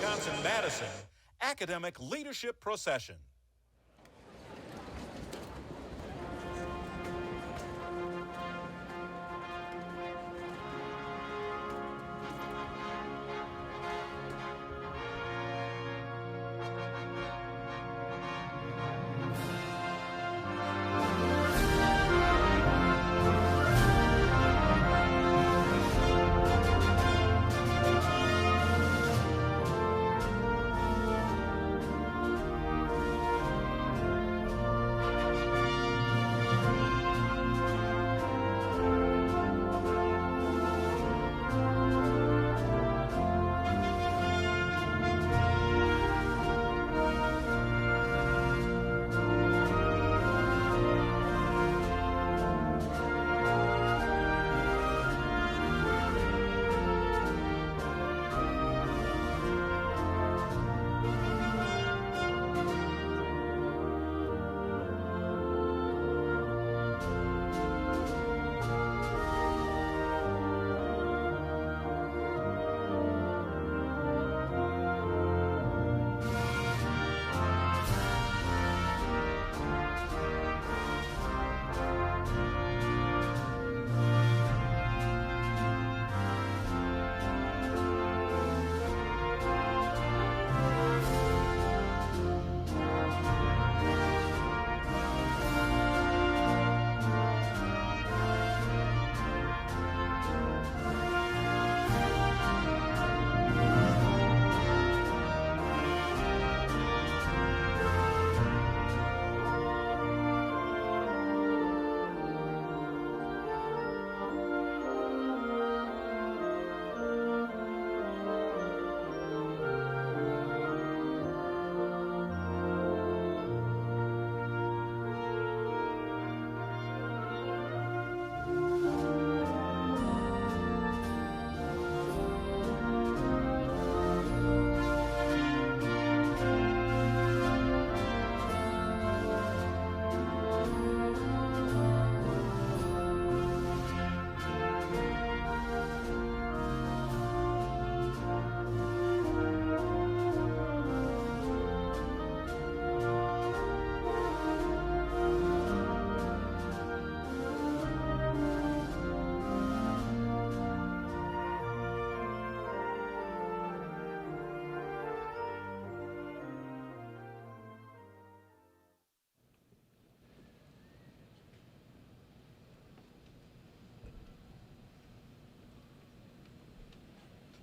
UW-Madison Academic Leadership Procession.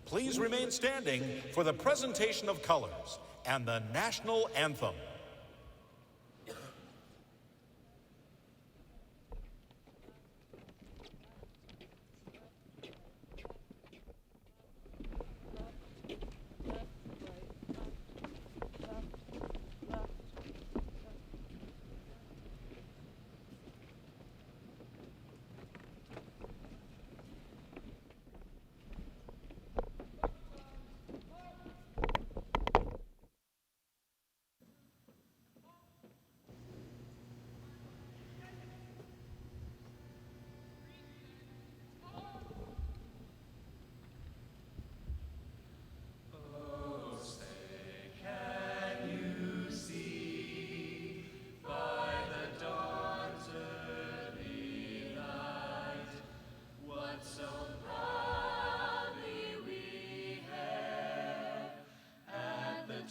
Please remain standing for the presentation of colors and the national anthem.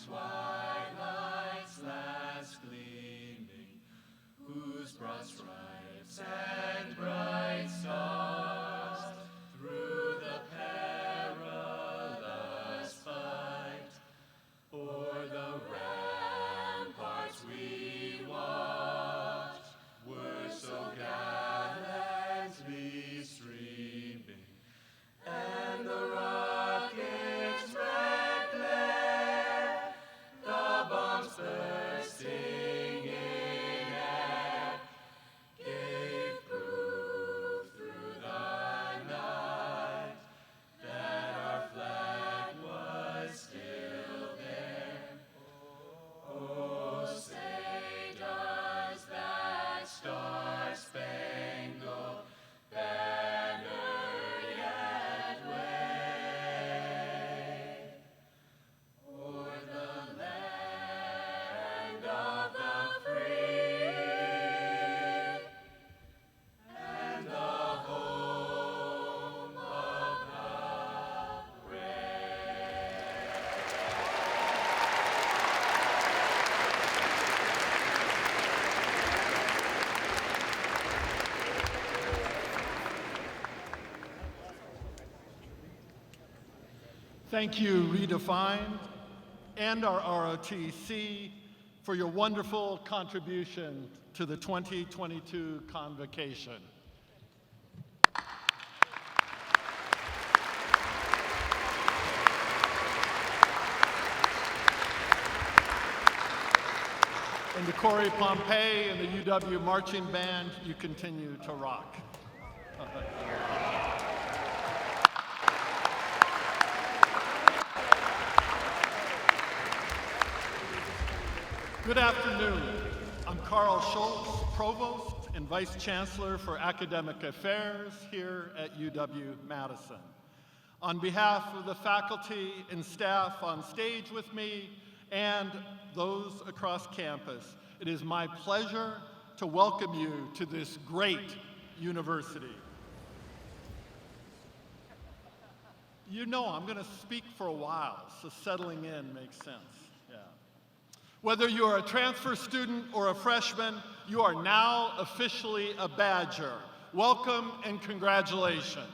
Twilight's last gleaming, whose broad stripes and bright stars through the perilous fight o'er the ramparts we watched were so gallantly streaming, and the rockets' red glare, the bombs bursting in air, gave proof Thank you, Redefined, and our ROTC for your wonderful contribution to the 2022 Convocation. And to Corey Pompey and the UW Marching Band, you continue to rock. Good afternoon. I'm Carl Schultz, Provost and Vice Chancellor for Academic Affairs here at UW-Madison. On behalf of the faculty and staff on stage with me and those across campus, it is my pleasure to welcome you to this great university. You know I'm going to speak for a while, so settling in makes sense. Whether you are a transfer student or a freshman, you are now officially a Badger. Welcome and congratulations.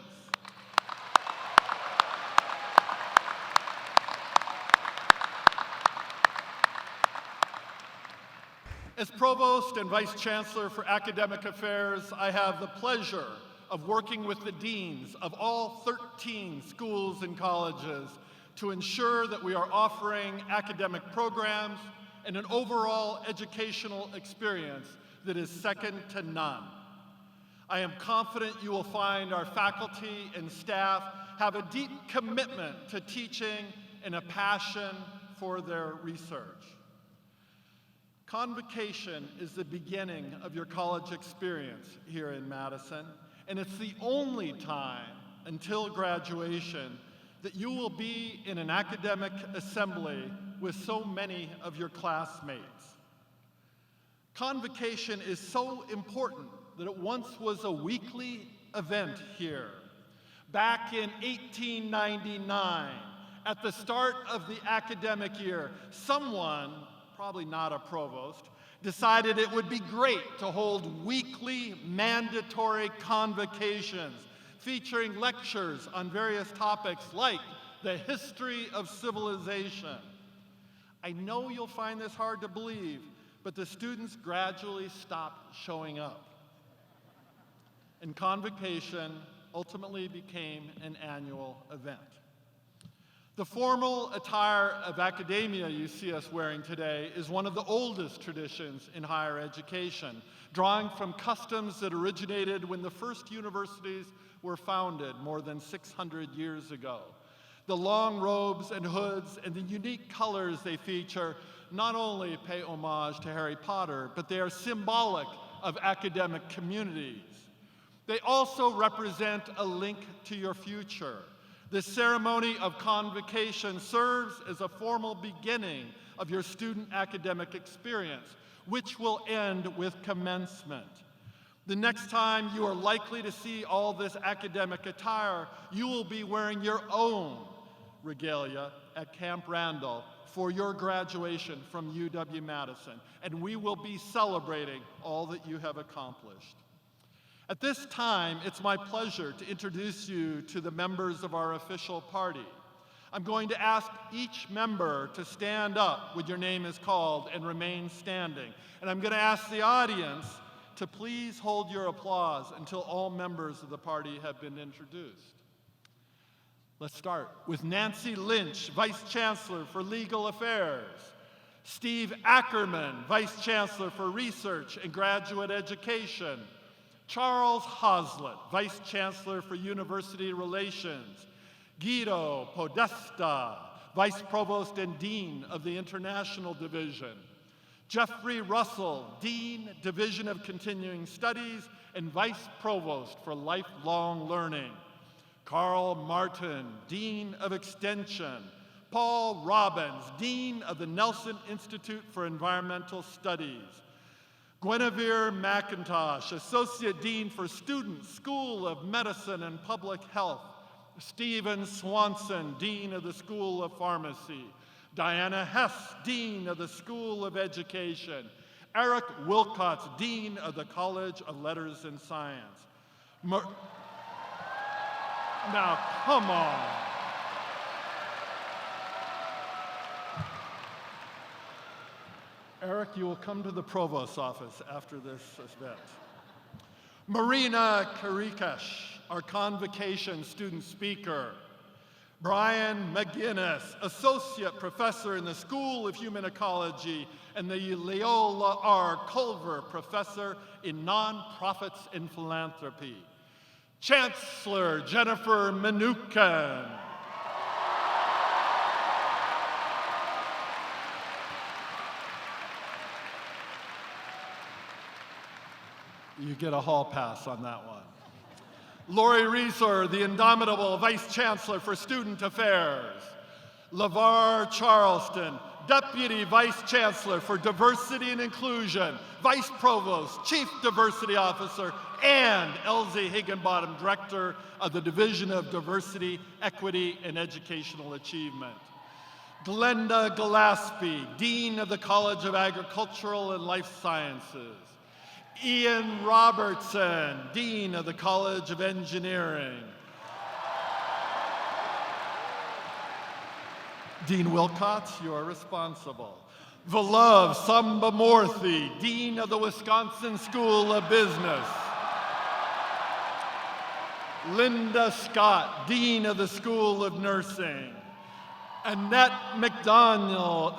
As Provost and Vice Chancellor for Academic Affairs, I have the pleasure of working with the deans of all 13 schools and colleges to ensure that we are offering academic programs and an overall educational experience that is second to none. I am confident you will find our faculty and staff have a deep commitment to teaching and a passion for their research. Convocation is the beginning of your college experience here in Madison, and it's the only time until graduation that you will be in an academic assembly with so many of your classmates. Convocation is so important that it once was a weekly event here. Back in 1899, at the start of the academic year, someone, probably not a provost, decided it would be great to hold weekly mandatory convocations featuring lectures on various topics like the history of civilization. I know you'll find this hard to believe, but the students gradually stopped showing up. And Convocation ultimately became an annual event. The formal attire of academia you see us wearing today is one of the oldest traditions in higher education, drawing from customs that originated when the first universities were founded more than 600 years ago. The long robes and hoods and the unique colors they feature not only pay homage to Harry Potter, but they are symbolic of academic communities. They also represent a link to your future. The ceremony of convocation serves as a formal beginning of your student academic experience, which will end with commencement. The next time you are likely to see all this academic attire, you will be wearing your own regalia at Camp Randall for your graduation from UW-Madison, and we will be celebrating all that you have accomplished. At this time, it's my pleasure to introduce you to the members of our official party. I'm going to ask each member to stand up when your name is called and remain standing. And I'm going to ask the audience to please hold your applause until all members of the party have been introduced. Let's start with Nancy Lynch, Vice Chancellor for Legal Affairs. Steve Ackerman, Vice Chancellor for Research and Graduate Education. Charles Hoslett, Vice Chancellor for University Relations. Guido Podesta, Vice Provost and Dean of the International Division. Jeffrey Russell, Dean, Division of Continuing Studies, and Vice Provost for Lifelong Learning. Carl Martin, Dean of Extension. Paul Robbins, Dean of the Nelson Institute for Environmental Studies. Guinevere McIntosh, Associate Dean for Students, School of Medicine and Public Health. Stephen Swanson, Dean of the School of Pharmacy. Diana Hess, Dean of the School of Education. Eric Wilcox, Dean of the College of Letters and Science. Now, come on. Eric, you will come to the provost's office after this event. Marina Karikash, our convocation student speaker. Brian McGinnis, Associate Professor in the School of Human Ecology and the Leola R. Culver Professor in Nonprofits and Philanthropy. Chancellor Jennifer Mnookin. You get a hall pass on that one. Lori Reeser, the indomitable Vice Chancellor for Student Affairs. LeVar Charleston, Deputy Vice Chancellor for Diversity and Inclusion, Vice Provost, Chief Diversity Officer, and Elsie Higginbottom, Director of the Division of Diversity, Equity, and Educational Achievement. Glenda Gillespie, Dean of the College of Agricultural and Life Sciences. Ian Robertson, Dean of the College of Engineering. Dean Wilcox, you are responsible. Villove Sambamurthy, Dean of the Wisconsin School of Business. Linda Scott, Dean of the School of Nursing. Annette McDaniel,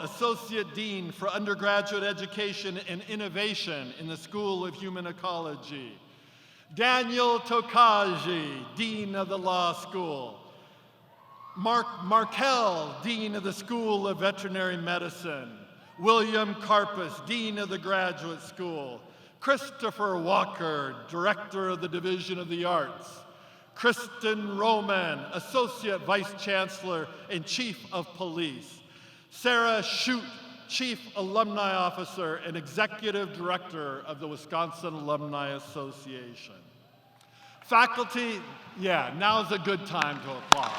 Associate Dean for Undergraduate Education and Innovation in the School of Human Ecology. Daniel Tokaji, Dean of the Law School. Mark Markell, Dean of the School of Veterinary Medicine. William Karpus, Dean of the Graduate School. Christopher Walker, Director of the Division of the Arts. Kristen Roman, Associate Vice Chancellor and Chief of Police. Sarah Shute, Chief Alumni Officer and Executive Director of the Wisconsin Alumni Association. Faculty, yeah, now's a good time to applaud.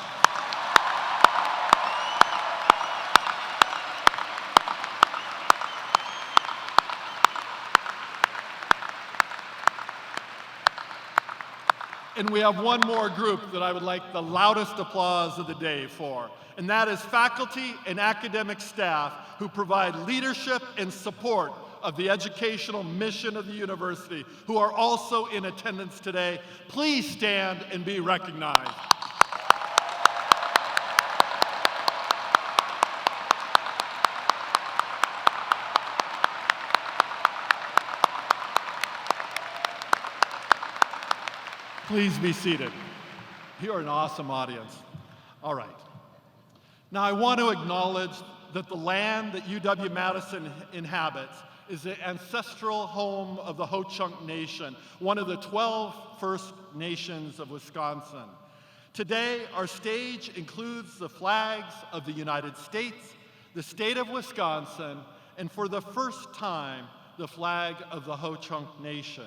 And we have one more group that I would like the loudest applause of the day for, and that is faculty and academic staff who provide leadership and support of the educational mission of the university, who are also in attendance today. Please stand and be recognized. Please be seated. You're an awesome audience. All right. Now I want to acknowledge that the land that UW-Madison inhabits is the ancestral home of the Ho-Chunk Nation, one of the 12 First Nations of Wisconsin. Today, our stage includes the flags of the United States, the state of Wisconsin, and for the first time, the flag of the Ho-Chunk Nation.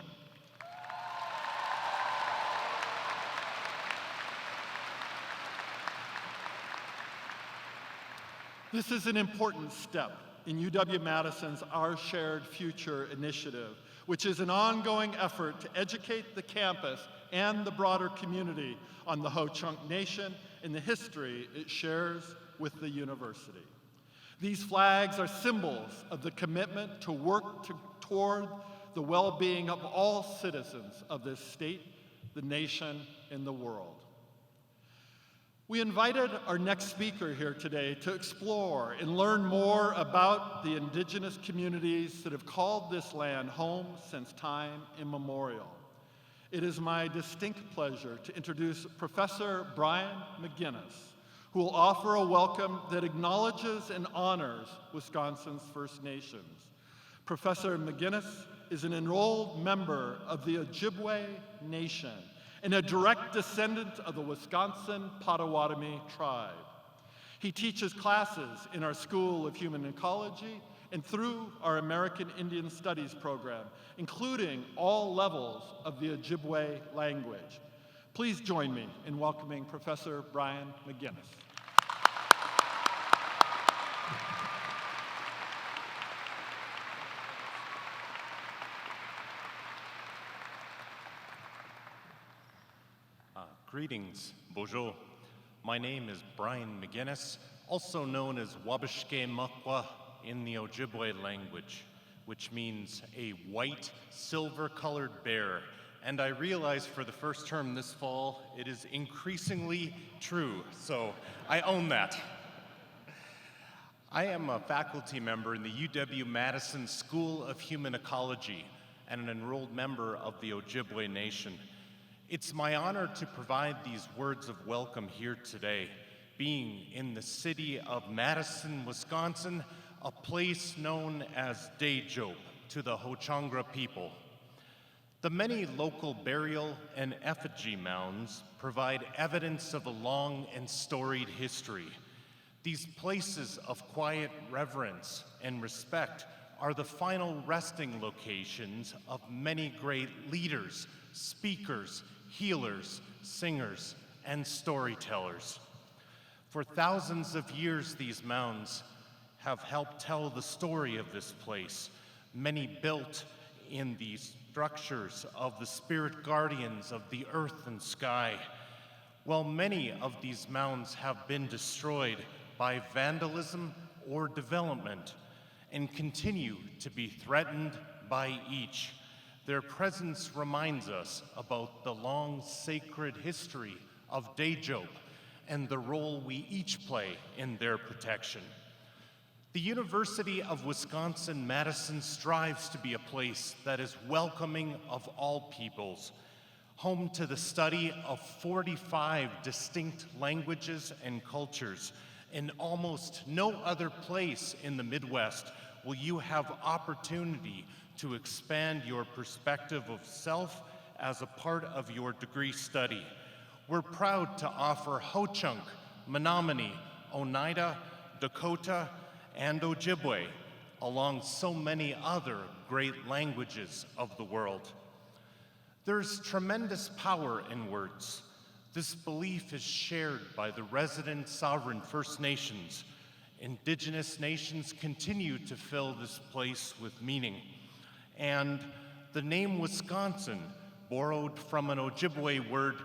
This is an important step in UW-Madison's Our Shared Future initiative, which is an ongoing effort to educate the campus and the broader community on the Ho-Chunk Nation and the history it shares with the university. These flags are symbols of the commitment to work toward the well-being of all citizens of this state, the nation, and the world. We invited our next speaker here today to explore and learn more about the indigenous communities that have called this land home since time immemorial. It is my distinct pleasure to introduce Professor Brian McGinnis, who will offer a welcome that acknowledges and honors Wisconsin's First Nations. Professor McGinnis is an enrolled member of the Ojibwe Nation and a direct descendant of the Wisconsin Potawatomi tribe. He teaches classes in our School of Human Ecology and through our American Indian Studies program, including all levels of the Ojibwe language. Please join me in welcoming Professor Brian McGinnis. Greetings, bonjour. My name is Brian McGinnis, also known as Wabishke Makwa in the Ojibwe language, which means a white, silver-colored bear. And I realize for the first term this fall, it is increasingly true, so I own that. I am a faculty member in the UW-Madison School of Human Ecology and an enrolled member of the Ojibwe Nation. It's my honor to provide these words of welcome here today, being in the city of Madison, Wisconsin, a place known as Daejob to the Ho-Changra people. The many local burial and effigy mounds provide evidence of a long and storied history. These places of quiet reverence and respect are the final resting locations of many great leaders, speakers, healers, singers, and storytellers. For thousands of years, these mounds have helped tell the story of this place, many built in these structures of the spirit guardians of the earth and sky. While many of these mounds have been destroyed by vandalism or development and continue to be threatened by each, their presence reminds us about the long sacred history of Daejob and the role we each play in their protection. The University of Wisconsin-Madison strives to be a place that is welcoming of all peoples, home to the study of 45 distinct languages and cultures. In almost no other place in the Midwest will you have opportunity to expand your perspective of self as a part of your degree study. We're proud to offer Ho-Chunk, Menominee, Oneida, Dakota, and Ojibwe, along so many other great languages of the world. There's tremendous power in words. This belief is shared by the resident sovereign First Nations. Indigenous nations continue to fill this place with meaning. And the name Wisconsin, borrowed from an Ojibwe word,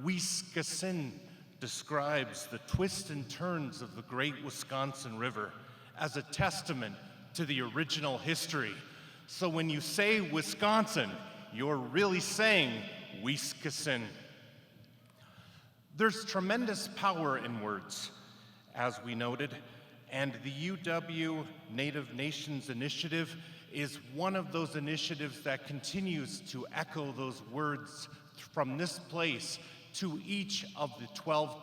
Wiskasin, describes the twists and turns of the great Wisconsin River as a testament to the original history. So when you say Wisconsin, you're really saying Wiskasin. There's tremendous power in words, as we noted, and the UW Native Nations Initiative is one of those initiatives that continues to echo those words from this place to each of the 12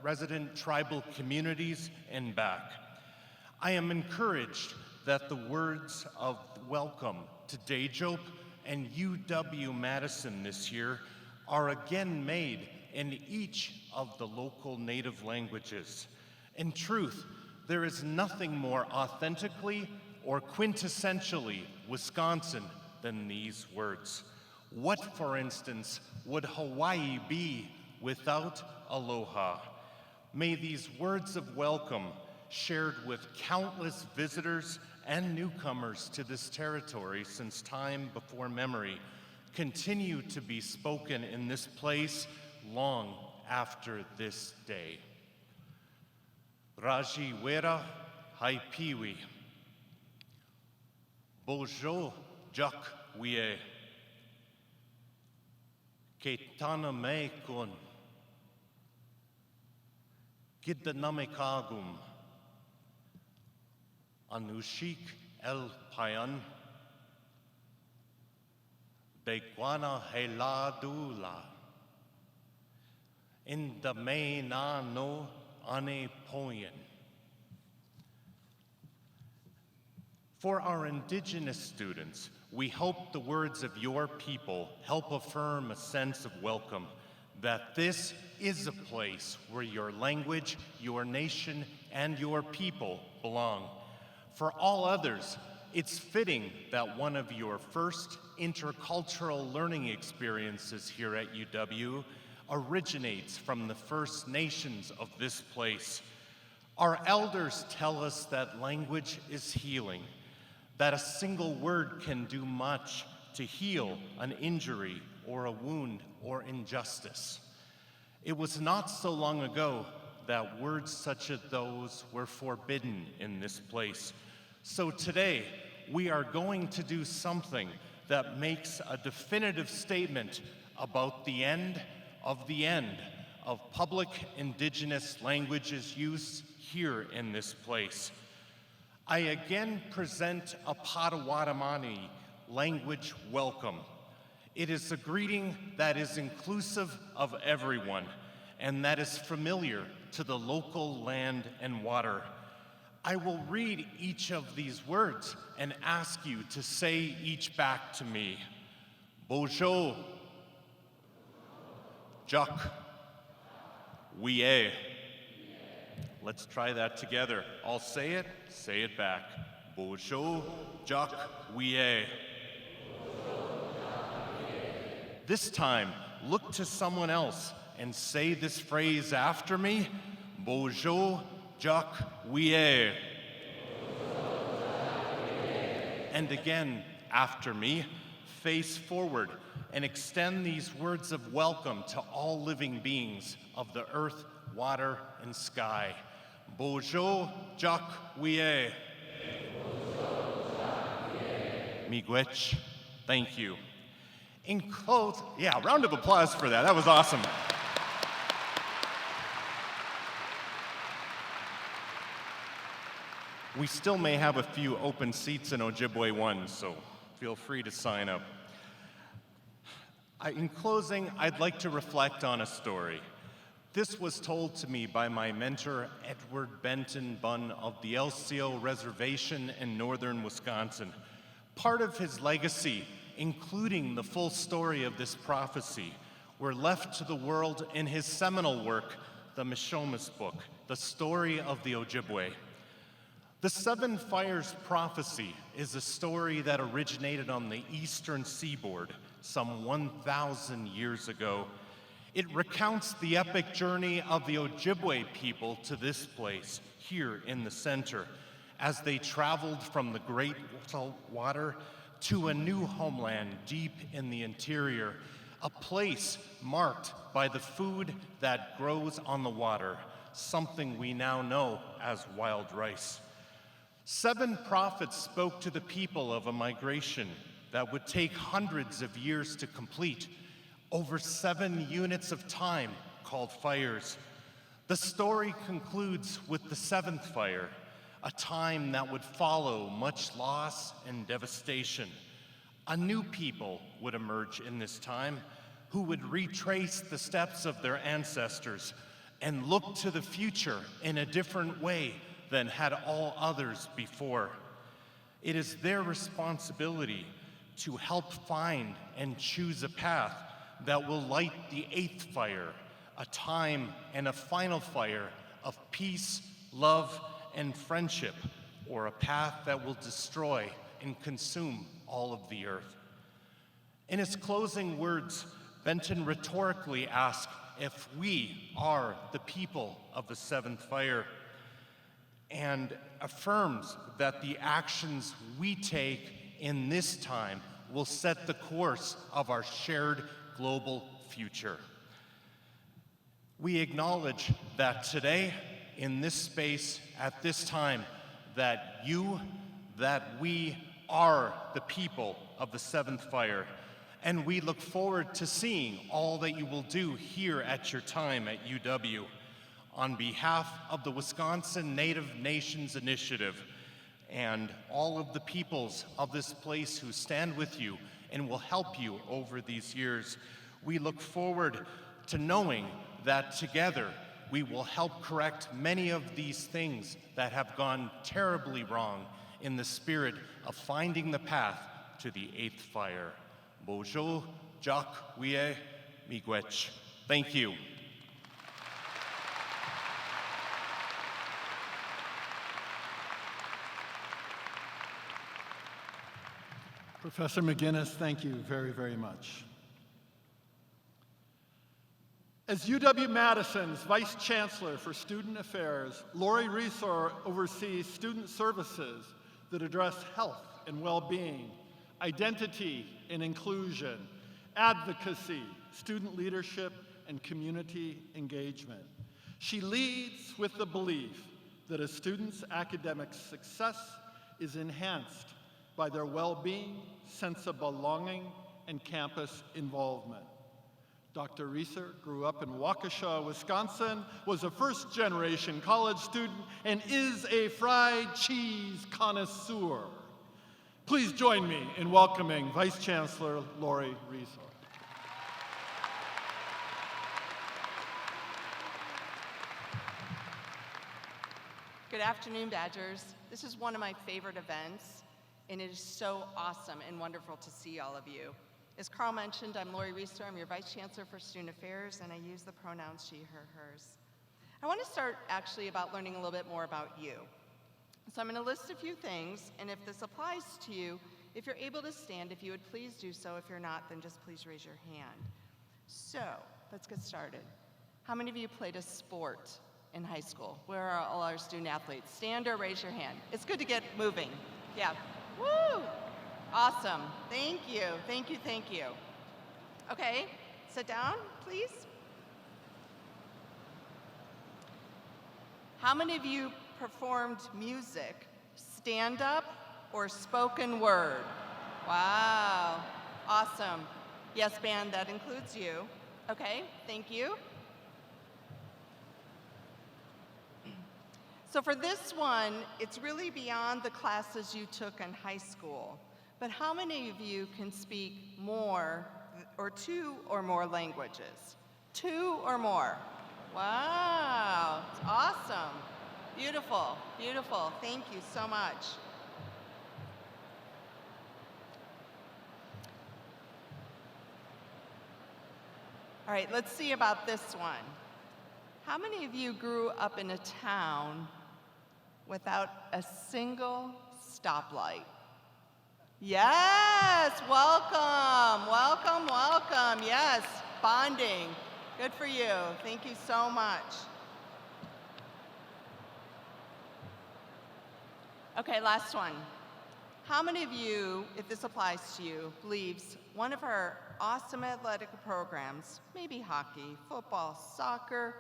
resident tribal communities and back. I am encouraged that the words of welcome to Daejob and UW-Madison this year are again made in each of the local native languages. In truth, there is nothing more authentically or quintessentially Wisconsin than these words. What, for instance, would Hawaii be without aloha? May these words of welcome, shared with countless visitors and newcomers to this territory since time before memory, continue to be spoken in this place long after this day. Raji Wera Hai Piwi. Bojo Jak Wie. Ketana Me Kun. Gidanamekagum. Anushik El Payan. Beguana Heladula. Indamena no Ane Poyen. For our Indigenous students, we hope the words of your people help affirm a sense of welcome, that this is a place where your language, your nation, and your people belong. For all others, it's fitting that one of your first intercultural learning experiences here at UW originates from the First Nations of this place. Our elders tell us that language is healing, that a single word can do much to heal an injury or a wound or injustice. It was not so long ago that words such as those were forbidden in this place. So today, we are going to do something that makes a definitive statement about the end of public Indigenous languages use here in this place. I again present a Potawatomi language welcome. It is a greeting that is inclusive of everyone and that is familiar to the local land and water. I will read each of these words and ask you to say each back to me. Bojo, Juk, Wie. Let's try that together. I'll say it back. Bojo, Juk, Wie. This time, look to someone else and say this phrase after me. Bojo, Juk, Wie. And again, after me, face forward and extend these words of welcome to all living beings of the earth, water, and sky. Bojo, Juk, Wie. Miigwech, thank you. In close, yeah, round of applause for that. That was awesome. We still may have a few open seats in Ojibwe 1, so feel free to sign up. In closing, I'd like to reflect on a story. This was told to me by my mentor, Edward Benton Bunn of the LCO Reservation in northern Wisconsin. Part of his legacy, including the full story of this prophecy, were left to the world in his seminal work, the Mishomis Book, the story of the Ojibwe. The Seven Fires prophecy is a story that originated on the eastern seaboard some 1,000 years ago. It recounts the epic journey of the Ojibwe people to this place, here in the center, as they traveled from the Great Salt Water to a new homeland deep in the interior, a place marked by the food that grows on the water, something we now know as wild rice. 7 prophets spoke to the people of a migration that would take hundreds of years to complete, over 7 units of time called fires. The story concludes with the 7th fire, a time that would follow much loss and devastation. A new people would emerge in this time who would retrace the steps of their ancestors and look to the future in a different way than had all others before. It is their responsibility to help find and choose a path that will light the 8th fire, a time and a final fire of peace, love, and friendship, or a path that will destroy and consume all of the earth. In his closing words, Benton rhetorically asked if we are the people of the 7th fire, and affirms that the actions we take in this time will set the course of our shared global future. We acknowledge that today, in this space, at this time, that we are the people of the 7th fire, and we look forward to seeing all that you will do here at your time at UW. On behalf of the Wisconsin Native Nations Initiative and all of the peoples of this place who stand with you and will help you over these years, we look forward to knowing that together we will help correct many of these things that have gone terribly wrong in the spirit of finding the path to the 8th fire. Bojo, Juk, Wie, Miigwech. Thank you. Professor McGinnis, thank you very, very much. As UW-Madison's Vice Chancellor for Student Affairs, Lori Resor oversees student services that address health and well-being, identity and inclusion, advocacy, student leadership, and community engagement. She leads with the belief that a student's academic success is enhanced by their well-being, sense of belonging, and campus involvement. Dr. Reeser grew up in Waukesha, Wisconsin, was a first-generation college student, and is a fried cheese connoisseur. Please join me in welcoming Vice Chancellor Lori Reeser. Good afternoon, Badgers. This is one of my favorite events, and it is so awesome and wonderful to see all of you. As Carl mentioned, I'm Lori Reeser. I'm your Vice Chancellor for Student Affairs, and I use the pronouns she, her, hers. I want to start actually about learning a little bit more about you. So I'm going to list a few things, and if this applies to you, if you're able to stand, if you would please do so. If you're not, then just please raise your hand. So let's get started. How many of you played a sport in high school? Where are all our student athletes? Stand or raise your hand. It's good to get moving. Yeah. Woo! Awesome. Thank you. Thank you. Thank you. Okay, sit down, please. How many of you performed music, stand-up or spoken word? Wow. Awesome. Yes, band, that includes you. Okay, thank you. So for this one, it's really beyond the classes you took in high school. But how many of you can speak more or two or more languages? Two or more. Wow, it's awesome. Beautiful, beautiful. Thank you so much. All right, let's see about this one. How many of you grew up in a town without a single stoplight? Yes, welcome, welcome, welcome. Yes, bonding. Good for you. Thank you so much. Okay, last one. How many of you, if this applies to you, believes one of our awesome athletic programs, maybe hockey, football, soccer,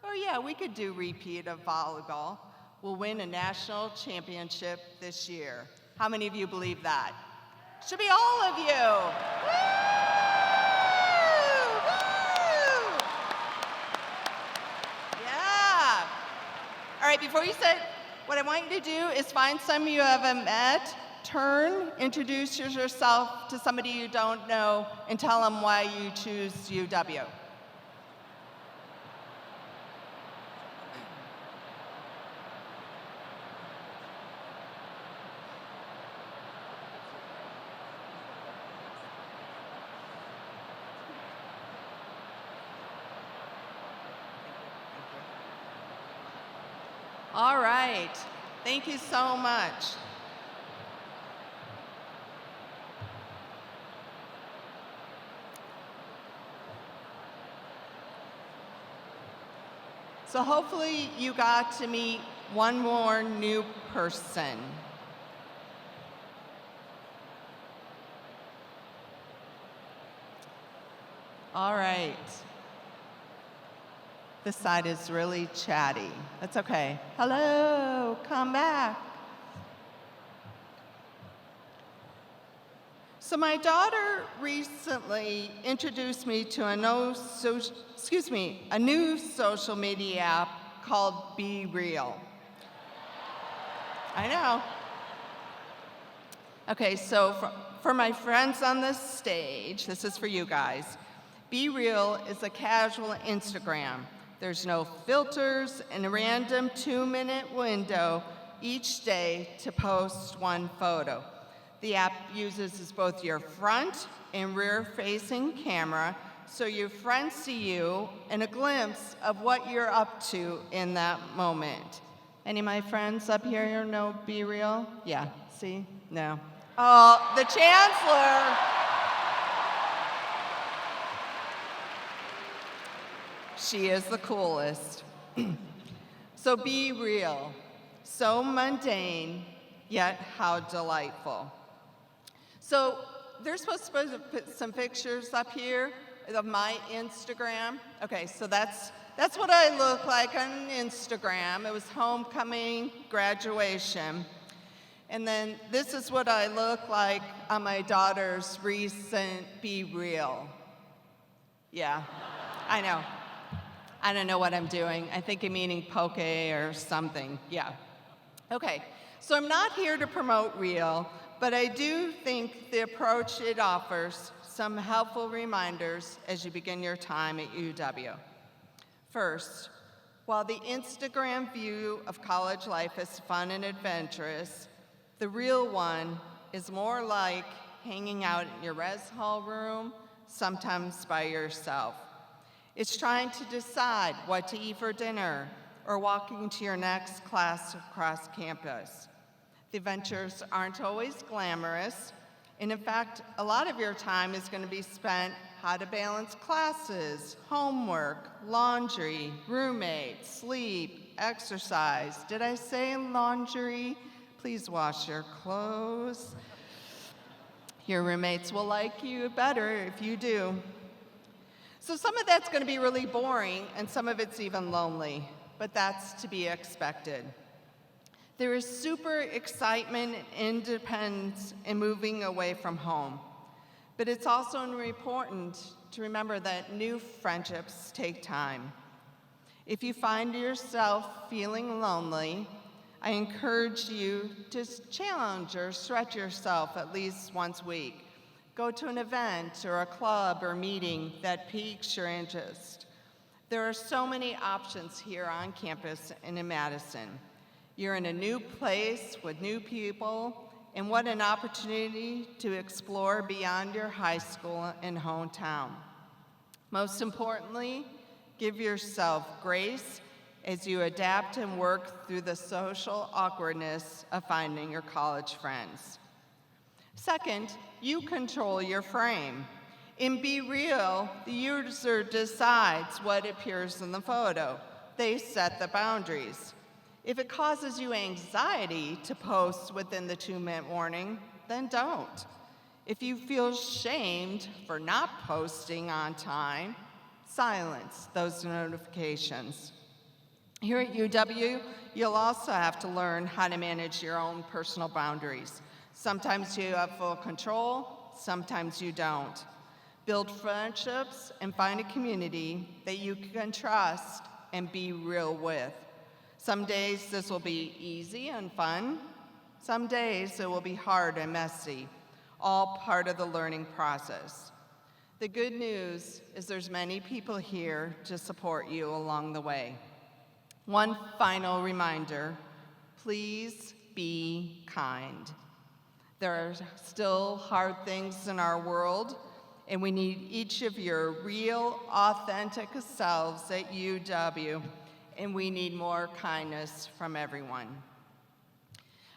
or yeah, we could do repeat of volleyball, will win a national championship this year? How many of you believe that? Should be all of you. Woo! Woo! Yeah. All right, before you say, what I want you to do is find some you haven't met, turn, introduce yourself to somebody you don't know, and tell them why you choose UW. All right, thank you so much. So hopefully you got to meet one more new person. All right. This side is really chatty. That's okay. Hello, come back. So my daughter recently introduced me to a new social media app called Be Real. I know. Okay, so for my friends on this stage, this is for you guys. Be Real is a casual Instagram. There's no filters and a random 2-minute window each day to post one photo. The app uses both your front and rear-facing camera so your friends see you and a glimpse of what you're up to in that moment. Any of my friends up here know Be Real? Yeah, see? No. Oh, the Chancellor! She is the coolest. So Be Real. So mundane, yet how delightful. So they're supposed to put some pictures up here of my Instagram. Okay, so that's what I look like on Instagram. It was homecoming, graduation. And then this is what I look like on my daughter's recent Be Real. Yeah, I know. I don't know what I'm doing. I think I'm eating poke or something. Yeah. Okay, so I'm not here to promote Real, but I do think the approach it offers some helpful reminders as you begin your time at UW. First, while the Instagram view of college life is fun and adventurous, the real one is more like hanging out in your res hall room, sometimes by yourself. It's trying to decide what to eat for dinner or walking to your next class across campus. The adventures aren't always glamorous, and in fact, a lot of your time is going to be spent how to balance classes, homework, laundry, roommates, sleep, exercise. Did I say laundry? Please wash your clothes. Your roommates will like you better if you do. So some of that's going to be really boring, and some of it's even lonely, but that's to be expected. There is super excitement and independence in moving away from home, but it's also important to remember that new friendships take time. If you find yourself feeling lonely, I encourage you to challenge or stretch yourself at least once a week. Go to an event or a club or meeting that piques your interest. There are so many options here on campus and in Madison. You're in a new place with new people, and what an opportunity to explore beyond your high school and hometown. Most importantly, give yourself grace as you adapt and work through the social awkwardness of finding your college friends. Second, you control your frame. In Be Real, the user decides what appears in the photo. They set the boundaries. If it causes you anxiety to post within the 2-minute warning, then don't. If you feel shamed for not posting on time, silence those notifications. Here at UW, you'll also have to learn how to manage your own personal boundaries. Sometimes you have full control, sometimes you don't. Build friendships and find a community that you can trust and be real with. Some days this will be easy and fun. Some days it will be hard and messy, all part of the learning process. The good news is there's many people here to support you along the way. One final reminder, please be kind. There are still hard things in our world, and we need each of your real, authentic selves at UW, and we need more kindness from everyone.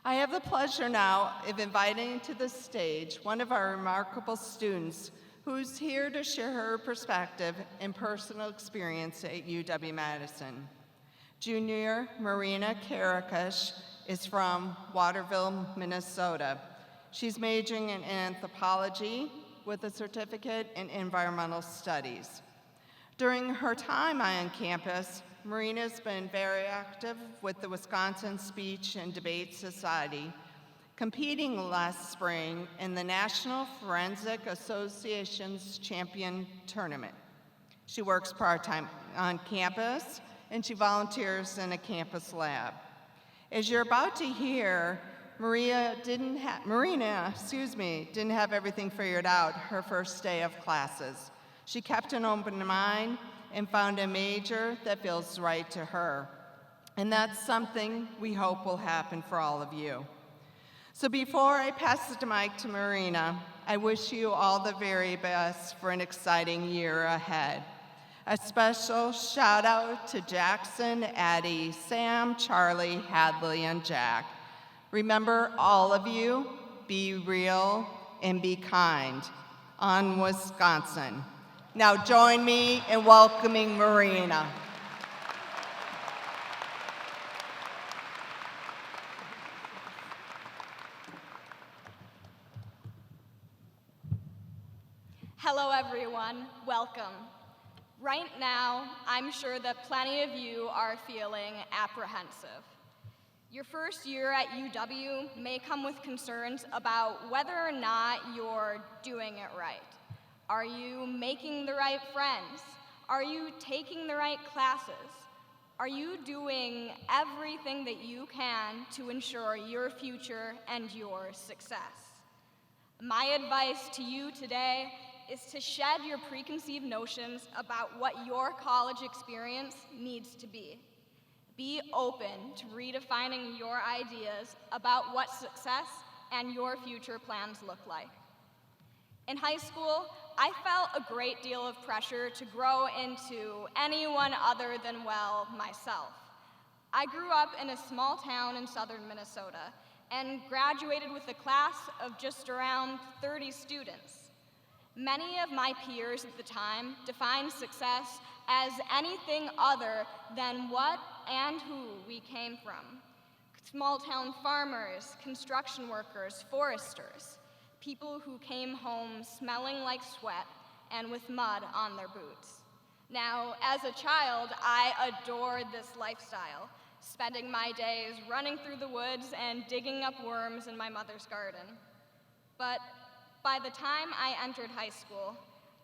I have the pleasure now of inviting to the stage one of our remarkable students who's here to share her perspective and personal experience at UW-Madison. Junior Marina Karakash is from Waterville, Minnesota. She's majoring in anthropology with a certificate in environmental studies. During her time on campus, Marina's been very active with the Wisconsin Speech and Debate Society, competing last spring in the National Forensic Association's Champion Tournament. She works part-time on campus, and she volunteers in a campus lab. As you're about to hear, Marina didn't have everything figured out her first day of classes. She kept an open mind and found a major that feels right to her. And that's something we hope will happen for all of you. So before I pass the mic to Marina, I wish you all the very best for an exciting year ahead. A special shout out to Jackson, Addie, Sam, Charlie, Hadley, and Jack. Remember, all of you, be real and be kind. On Wisconsin. Now join me in welcoming Marina. Hello everyone, welcome. Right now, I'm sure that plenty of you are feeling apprehensive. Your first year at UW may come with concerns about whether or not you're doing it right. Are you making the right friends? Are you taking the right classes? Are you doing everything that you can to ensure your future and your success? My advice to you today is to shed your preconceived notions about what your college experience needs to be. Be open to redefining your ideas about what success and your future plans look like. In high school, I felt a great deal of pressure to grow into anyone other than, well, myself. I grew up in a small town in southern Minnesota and graduated with a class of just around 30 students. Many of my peers at the time defined success as anything other than what and who we came from. Small-town farmers, construction workers, foresters, people who came home smelling like sweat and with mud on their boots. Now, as a child, I adored this lifestyle, spending my days running through the woods and digging up worms in my mother's garden. But by the time I entered high school,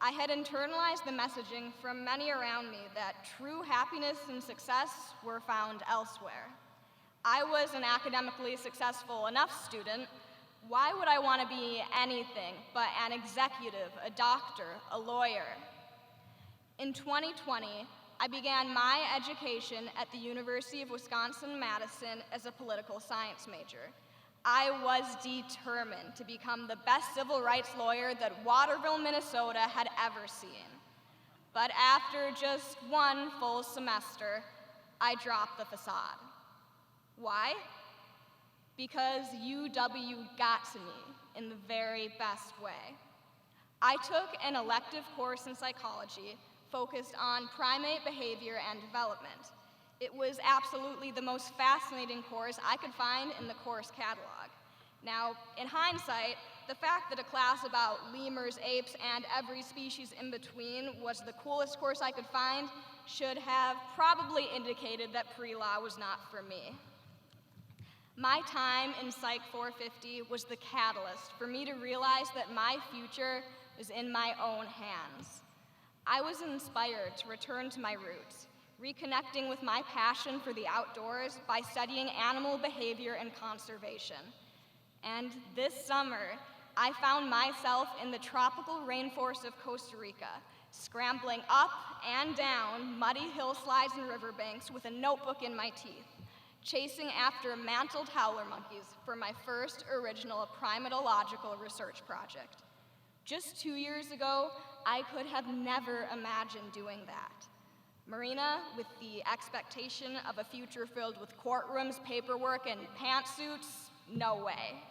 I had internalized the messaging from many around me that true happiness and success were found elsewhere. I was an academically successful enough student. Why would I want to be anything but an executive, a doctor, a lawyer? In 2020, I began my education at the University of Wisconsin-Madison as a political science major. I was determined to become the best civil rights lawyer that Waterville, Minnesota had ever seen. But after just one full semester, I dropped the facade. Why? Because UW got to me in the very best way. I took an elective course in psychology focused on primate behavior and development. It was absolutely the most fascinating course I could find in the course catalog. Now, in hindsight, the fact that a class about lemurs, apes, and every species in between was the coolest course I could find should have probably indicated that pre-law was not for me. My time in Psych 450 was the catalyst for me to realize that my future was in my own hands. I was inspired to return to my roots, reconnecting with my passion for the outdoors by studying animal behavior and conservation. And this summer, I found myself in the tropical rainforest of Costa Rica, scrambling up and down muddy hillsides and riverbanks with a notebook in my teeth, chasing after mantled howler monkeys for my first original primatological research project. Just 2 years ago, I could have never imagined doing that. Marina, with the expectation of a future filled with courtrooms, paperwork, and pantsuits, no way.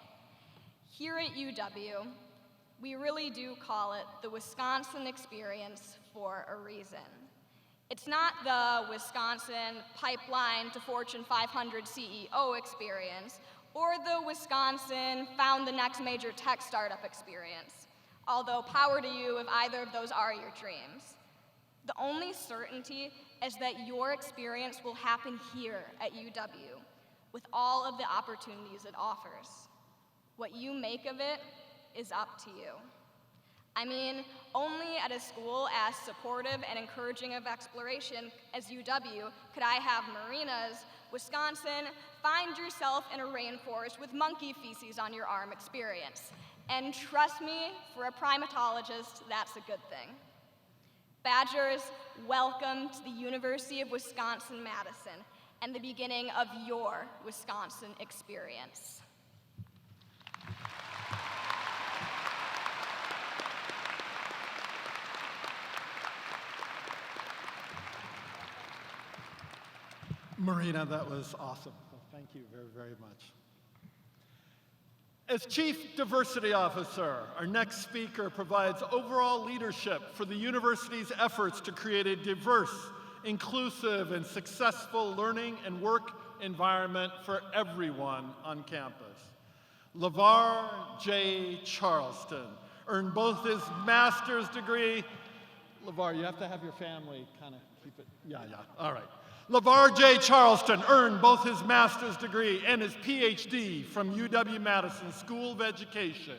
Here at UW, we really do call it the Wisconsin experience for a reason. It's not the Wisconsin pipeline to Fortune 500 CEO experience, or the Wisconsin found the next major tech startup experience, although power to you if either of those are your dreams. The only certainty is that your experience will happen here at UW, with all of the opportunities it offers. What you make of it is up to you. I mean, only at a school as supportive and encouraging of exploration as UW could I have Marina's Wisconsin find yourself in a rainforest with monkey feces on your arm experience. And trust me, for a primatologist, that's a good thing. Badgers, welcome to the University of Wisconsin-Madison and the beginning of your Wisconsin experience. Marina, that was awesome. Well, thank you very, very much. As Chief Diversity Officer, our next speaker provides overall leadership for the university's efforts to create a diverse, inclusive, and successful learning and work environment for everyone on campus. LeVar J. Charleston earned both his master's degree. LeVar, you have to have your family kind of keep it, yeah, all right. LeVar J. Charleston earned both his master's degree and his PhD from UW-Madison School of Education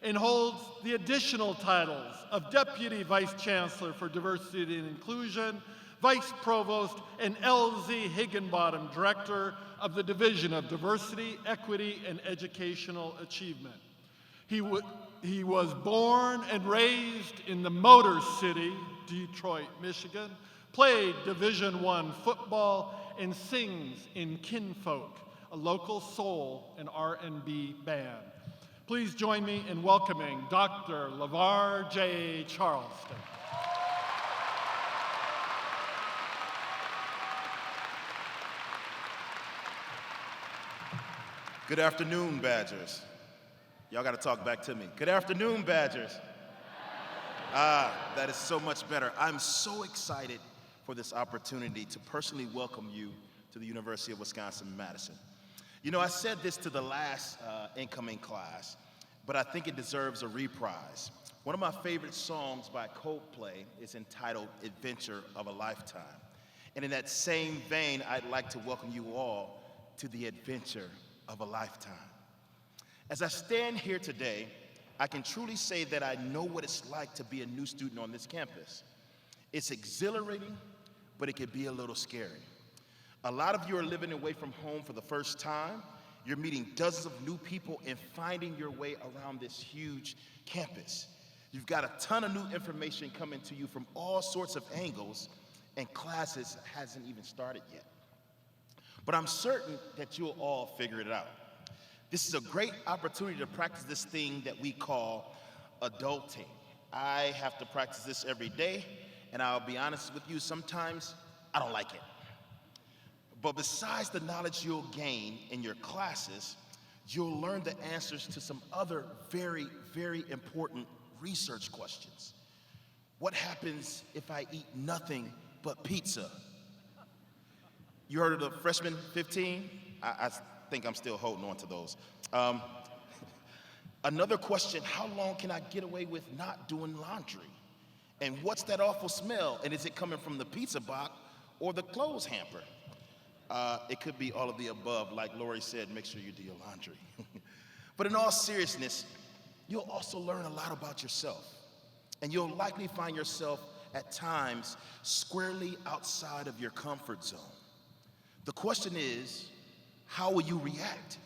and holds the additional titles of Deputy Vice Chancellor for Diversity and Inclusion, Vice Provost, and L.Z. Higginbottom, Director of the Division of Diversity, Equity, and Educational Achievement. He was born and raised in the Motor City, Detroit, Michigan, played Division I football, and sings in Kinfolk, a local soul and R&B band. Please join me in welcoming Dr. LeVar J. Charleston. Good afternoon, Badgers. Y'all got to talk back to me. Good afternoon, Badgers. That is so much better. I'm so excited for this opportunity to personally welcome you to the University of Wisconsin-Madison. You know, I said this to the last incoming class, but I think it deserves a reprise. One of my favorite songs by Coldplay is entitled Adventure of a Lifetime. And in that same vein, I'd like to welcome you all to the adventure of a lifetime. As I stand here today, I can truly say that I know what it's like to be a new student on this campus. It's exhilarating, but it can be a little scary. A lot of you are living away from home for the first time. You're meeting dozens of new people and finding your way around this huge campus. You've got a ton of new information coming to you from all sorts of angles, and classes hasn't even started yet. But I'm certain that you'll all figure it out. This is a great opportunity to practice this thing that we call adulting. I have to practice this every day, and I'll be honest with you, sometimes I don't like it. But besides the knowledge you'll gain in your classes, you'll learn the answers to some other very, very important research questions. What happens if I eat nothing but pizza? You heard of the freshman 15? I think I'm still holding on to those. Another question, how long can I get away with not doing laundry? And what's that awful smell? And is it coming from the pizza box or the clothes hamper? It could be all of the above. Like Lori said, make sure you do your laundry. But in all seriousness, you'll also learn a lot about yourself. And you'll likely find yourself at times squarely outside of your comfort zone. The question is, how will you react?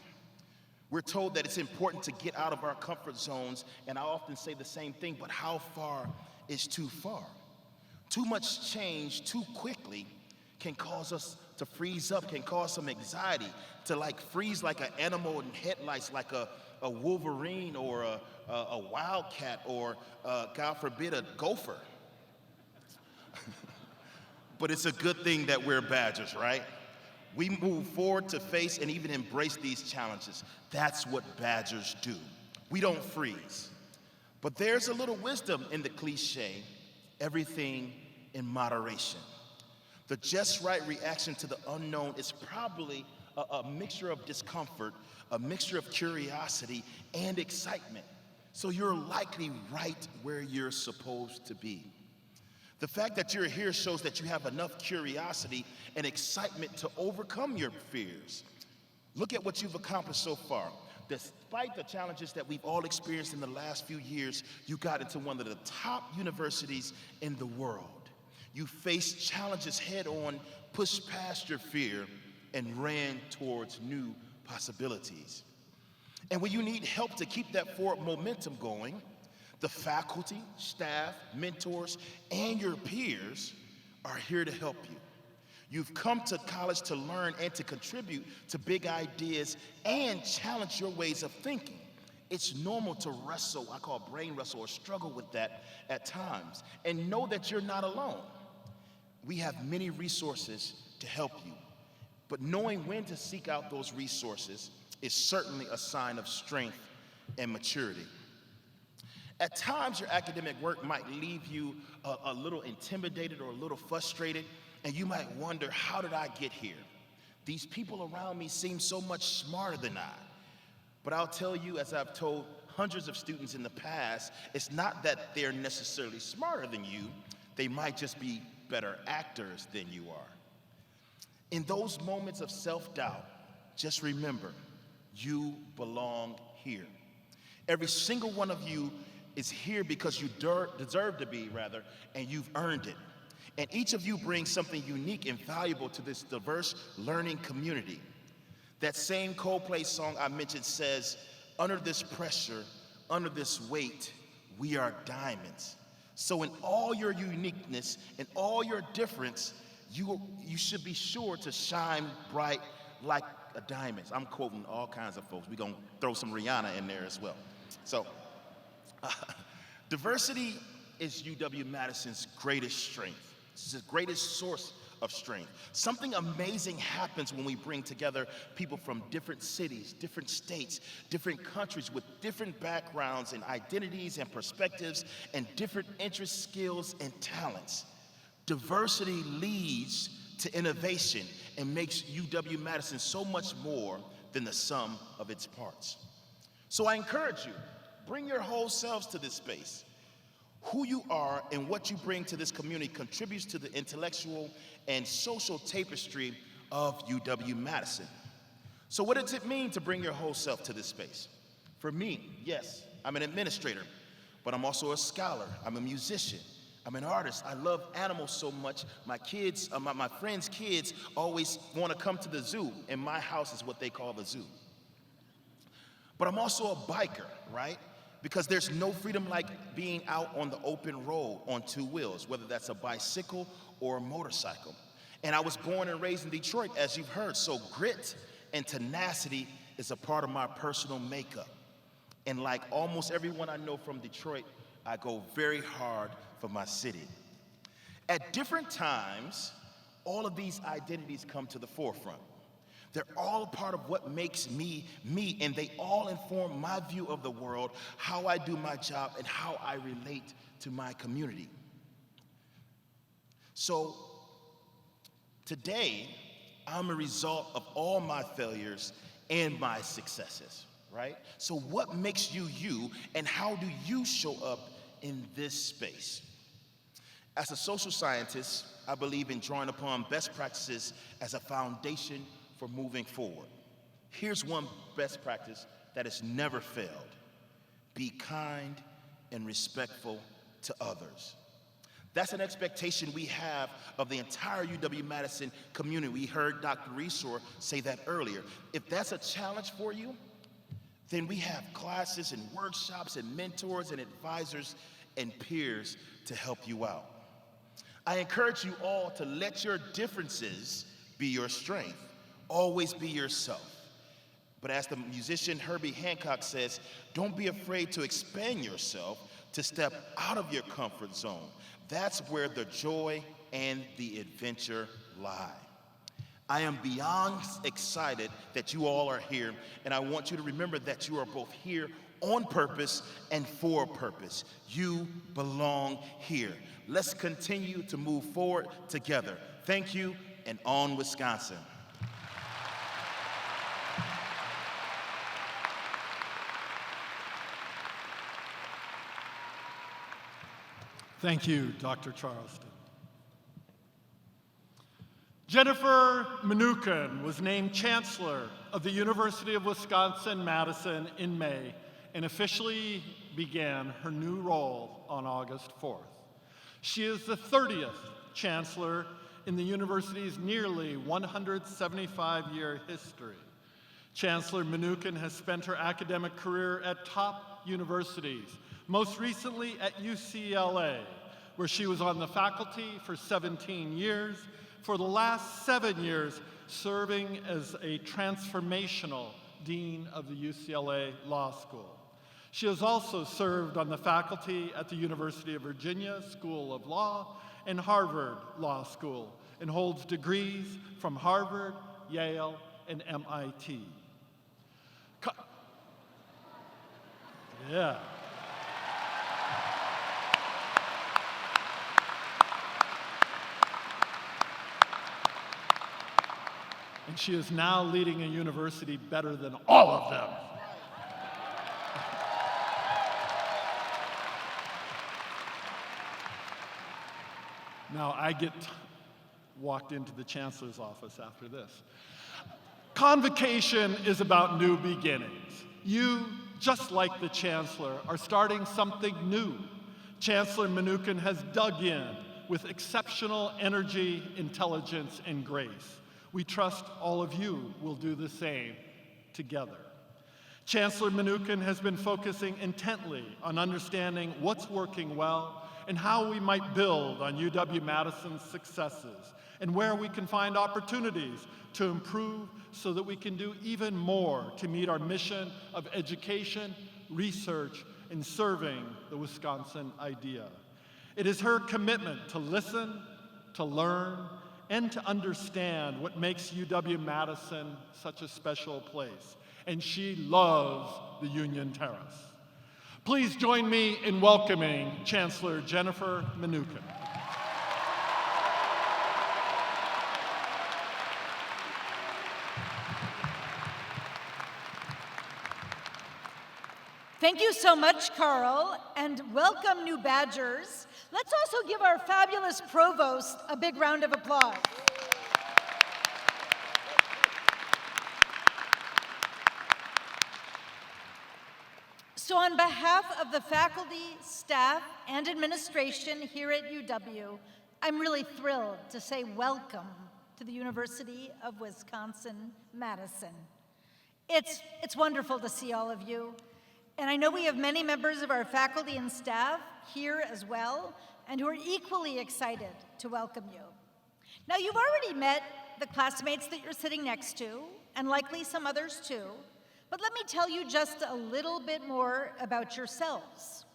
We're told that it's important to get out of our comfort zones, and I often say the same thing, but how far is too far? Too much change too quickly can cause us to freeze up, can cause some anxiety, to freeze like an animal in headlights, like a wolverine or a wildcat or, God forbid, a gopher. But it's a good thing that we're Badgers, right? We move forward to face and even embrace these challenges. That's what Badgers do. We don't freeze. But there's a little wisdom in the cliche, everything in moderation. The just right reaction to the unknown is probably a mixture of discomfort, a mixture of curiosity and excitement. So you're likely right where you're supposed to be. The fact that you're here shows that you have enough curiosity and excitement to overcome your fears. Look at what you've accomplished so far. Despite the challenges that we've all experienced in the last few years, you got into one of the top universities in the world. You faced challenges head on, pushed past your fear, and ran towards new possibilities. And when you need help to keep that forward momentum going, the faculty, staff, mentors, and your peers are here to help you. You've come to college to learn and to contribute to big ideas and challenge your ways of thinking. It's normal to wrestle, I call brain wrestle, or struggle with that at times. And know that you're not alone. We have many resources to help you. But knowing when to seek out those resources is certainly a sign of strength and maturity. At times, your academic work might leave you a little intimidated or a little frustrated, and you might wonder, how did I get here? These people around me seem so much smarter than I. But I'll tell you, as I've told hundreds of students in the past, it's not that they're necessarily smarter than you, they might just be better actors than you are. In those moments of self-doubt, just remember, you belong here. Every single one of you is here because you deserve to be, rather, and you've earned it. And each of you brings something unique and valuable to this diverse learning community. That same Coldplay song I mentioned says, under this pressure, under this weight, we are diamonds. So in all your uniqueness and all your difference, you should be sure to shine bright like a diamond. I'm quoting all kinds of folks. We're going to throw some Rihanna in there as well. So, diversity is UW-Madison's greatest strength. It's the greatest source of strength. Something amazing happens when we bring together people from different cities, different states, different countries with different backgrounds and identities and perspectives and different interests, skills, and talents. Diversity leads to innovation and makes UW-Madison so much more than the sum of its parts. So I encourage you, bring your whole selves to this space. Who you are and what you bring to this community contributes to the intellectual and social tapestry of UW-Madison. So what does it mean to bring your whole self to this space? For me, yes, I'm an administrator, but I'm also a scholar. I'm a musician. I'm an artist. I love animals so much. My kids, my friends' kids always want to come to the zoo, and my house is what they call the zoo. But I'm also a biker, right? Because there's no freedom like being out on the open road on two wheels, whether that's a bicycle or a motorcycle. And I was born and raised in Detroit, as you've heard, so grit and tenacity is a part of my personal makeup. And like almost everyone I know from Detroit, I go very hard for my city. At different times, all of these identities come to the forefront. They're all a part of what makes me, me, and they all inform my view of the world, how I do my job, and how I relate to my community. So, today, I'm a result of all my failures and my successes, right? So what makes you you, and how do you show up in this space? As a social scientist, I believe in drawing upon best practices as a foundation for moving forward. Here's one best practice that has never failed. Be kind and respectful to others. That's an expectation we have of the entire UW-Madison community. We heard Dr. Resor say that earlier. If that's a challenge for you, then we have classes and workshops and mentors and advisors and peers to help you out. I encourage you all to let your differences be your strength. Always be yourself. But as the musician Herbie Hancock says, don't be afraid to expand yourself, to step out of your comfort zone. That's where the joy and the adventure lie. I am beyond excited that you all are here, and I want you to remember that you are both here on purpose and for a purpose. You belong here. Let's continue to move forward together. Thank you, and on Wisconsin. Thank you, Dr. Charleston. Jennifer Mnookin was named Chancellor of the University of Wisconsin-Madison in May and officially began her new role on August 4th. She is the 30th Chancellor in the university's nearly 175-year history. Chancellor Mnookin has spent her academic career at top universities, most recently at UCLA, where she was on the faculty for 17 years, for the last 7 years serving as a transformational dean of the UCLA Law School. She has also served on the faculty at the University of Virginia School of Law and Harvard Law School, and holds degrees from Harvard, Yale, and MIT. Yeah. And she is now leading a university better than all of them. Now, walked into the Chancellor's office after this. Convocation is about new beginnings. You, just like the Chancellor, are starting something new. Chancellor Mnookin has dug in with exceptional energy, intelligence, and grace. We trust all of you will do the same together. Chancellor Mnookin has been focusing intently on understanding what's working well and how we might build on UW-Madison's successes and where we can find opportunities to improve so that we can do even more to meet our mission of education, research, and serving the Wisconsin idea. It is her commitment to listen, to learn, and to understand what makes UW-Madison such a special place. And she loves the Union Terrace. Please join me in welcoming Chancellor Jennifer Mnookin. Thank you so much, Carl, and welcome, new Badgers. Let's also give our fabulous provost a big round of applause. So on behalf of the faculty, staff, and administration here at UW, I'm really thrilled to say welcome to the University of Wisconsin-Madison. It's wonderful to see all of you. And I know we have many members of our faculty and staff here as well, and who are equally excited to welcome you. Now, you've already met the classmates that you're sitting next to, and likely some others too, but let me tell you just a little bit more about yourselves.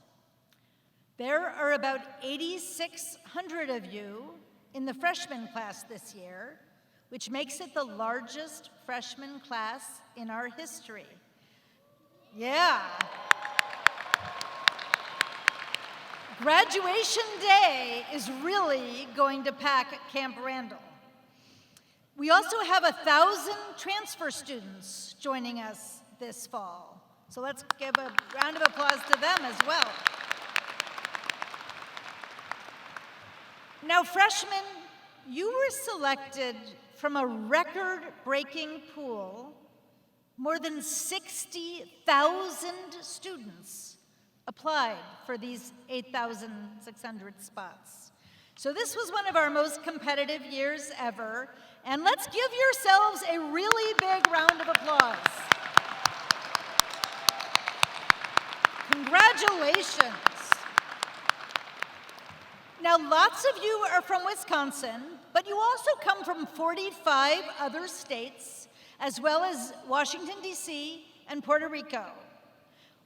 There are about 8,600 of you in the freshman class this year, which makes it the largest freshman class in our history. Yeah. Graduation day is really going to pack Camp Randall. We also have 1,000 transfer students joining us this fall. So let's give a round of applause to them as well. Now, freshmen, you were selected from a record-breaking pool. More than 60,000 students applied for these 8,600 spots. So this was one of our most competitive years ever, and let's give yourselves a really big round of applause. Congratulations. Now, lots of you are from Wisconsin, but you also come from 45 other states, as well as Washington, D.C., and Puerto Rico.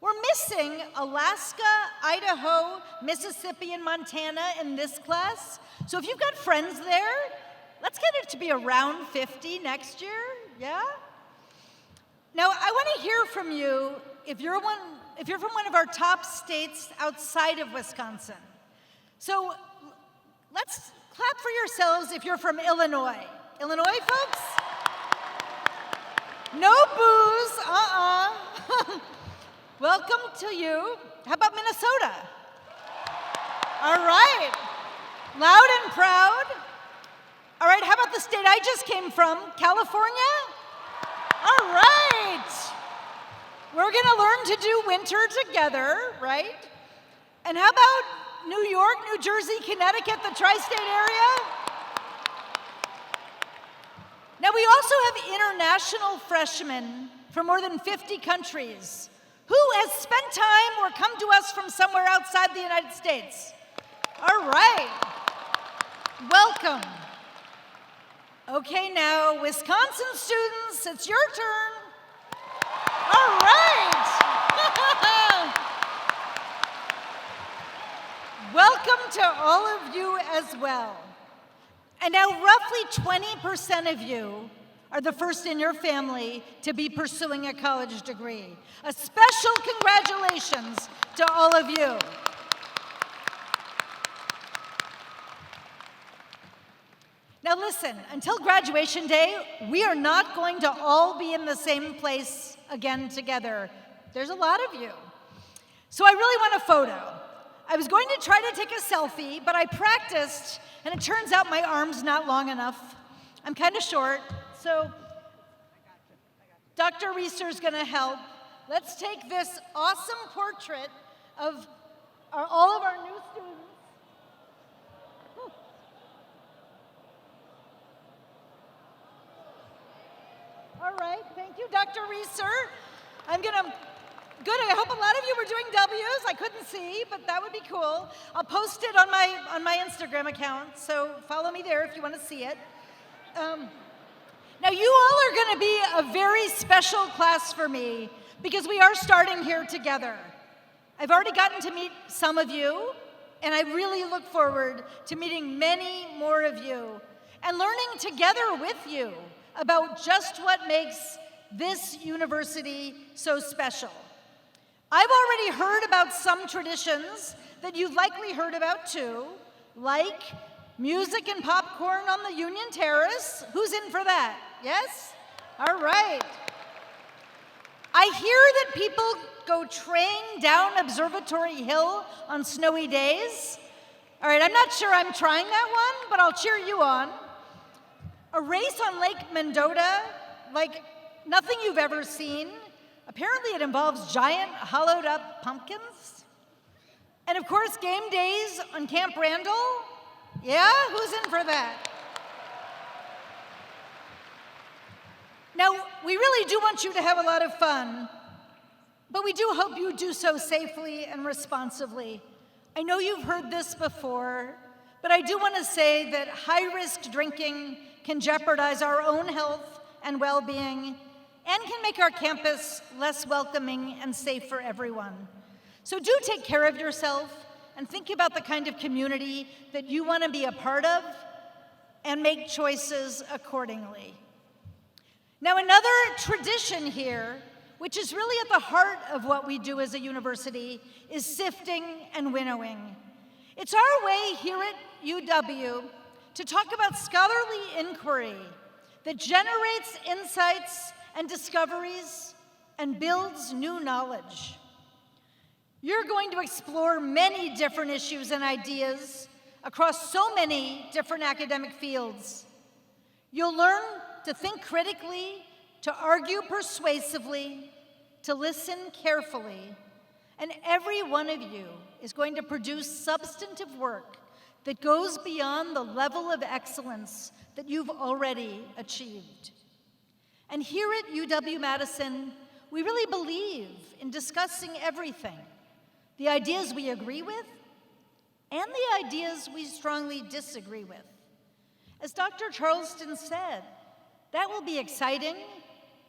We're missing Alaska, Idaho, Mississippi, and Montana in this class. So if you've got friends there, let's get it to be around 50 next year, yeah? Now, I want to hear from you if you're from one of our top states outside of Wisconsin. So let's clap for yourselves if you're from Illinois. Illinois, folks? No booze, Welcome to you. How about Minnesota? All right. Loud and proud. All right, how about the state I just came from, California? All right. We're gonna learn to do winter together, right? And how about New York, New Jersey, Connecticut, the tri-state area? Now, we also have international freshmen from more than 50 countries. Who has spent time or come to us from somewhere outside the United States? All right. Welcome. Okay, now, Wisconsin students, it's your turn. All right. Welcome to all of you as well. And now roughly 20% of you are the first in your family to be pursuing a college degree. A special congratulations to all of you. Now listen, until graduation day, we are not going to all be in the same place again together. There's a lot of you. So I really want a photo. I was going to try to take a selfie, but I practiced, and it turns out my arm's not long enough. I'm kind of short, so Dr. Reeser's gonna help. Let's take this awesome portrait of all of our new students. Whew. All right, thank you, Dr. Reeser. Good, I hope a lot of you were doing W's. I couldn't see, but that would be cool. I'll post it on my Instagram account, so follow me there if you want to see it. Now, you all are going to be a very special class for me because we are starting here together. I've already gotten to meet some of you, and I really look forward to meeting many more of you and learning together with you about just what makes this university so special. I've already heard about some traditions that you've likely heard about too, like music and popcorn on the Union Terrace. Who's in for that? Yes? All right. I hear that people go train down Observatory Hill on snowy days. All right, I'm not sure I'm trying that one, but I'll cheer you on. A race on Lake Mendota, like nothing you've ever seen. Apparently it involves giant hollowed up pumpkins. And of course, game days on Camp Randall. Yeah, who's in for that? Now, we really do want you to have a lot of fun, but we do hope you do so safely and responsibly. I know you've heard this before, but I do want to say that high-risk drinking can jeopardize our own health and well-being and can make our campus less welcoming and safe for everyone. So do take care of yourself and think about the kind of community that you want to be a part of and make choices accordingly. Now, another tradition here, which is really at the heart of what we do as a university, is sifting and winnowing. It's our way here at UW to talk about scholarly inquiry that generates insights and discoveries and builds new knowledge. You're going to explore many different issues and ideas across so many different academic fields. You'll learn to think critically, to argue persuasively, to listen carefully, and every one of you is going to produce substantive work that goes beyond the level of excellence that you've already achieved. And here at UW-Madison, we really believe in discussing everything, the ideas we agree with and the ideas we strongly disagree with. As Dr. Charleston said, that will be exciting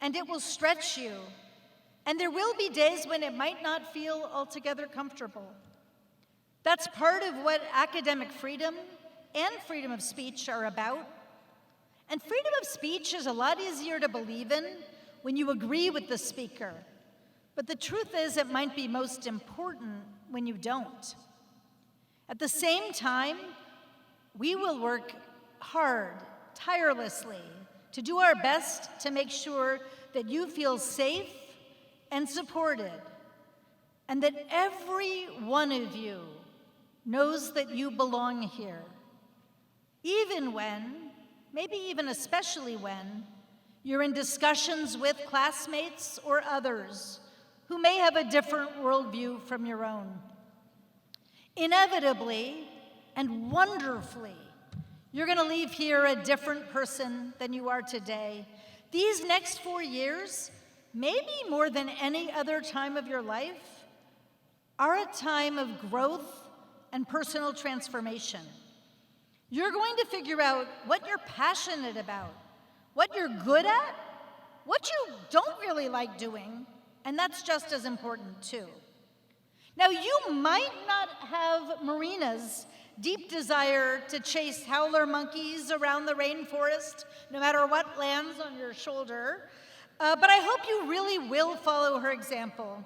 and it will stretch you, and there will be days when it might not feel altogether comfortable. That's part of what academic freedom and freedom of speech are about. And freedom of speech is a lot easier to believe in when you agree with the speaker. But the truth is, it might be most important when you don't. At the same time, we will work hard, tirelessly, to do our best to make sure that you feel safe and supported, and that every one of you knows that you belong here, even when, maybe even especially when, you're in discussions with classmates or others who may have a different worldview from your own. Inevitably and wonderfully, you're going to leave here a different person than you are today. These next 4 years, maybe more than any other time of your life, are a time of growth and personal transformation. You're going to figure out what you're passionate about, what you're good at, what you don't really like doing, and that's just as important too. Now, you might not have Marina's deep desire to chase howler monkeys around the rainforest, no matter what lands on your shoulder, but I hope you really will follow her example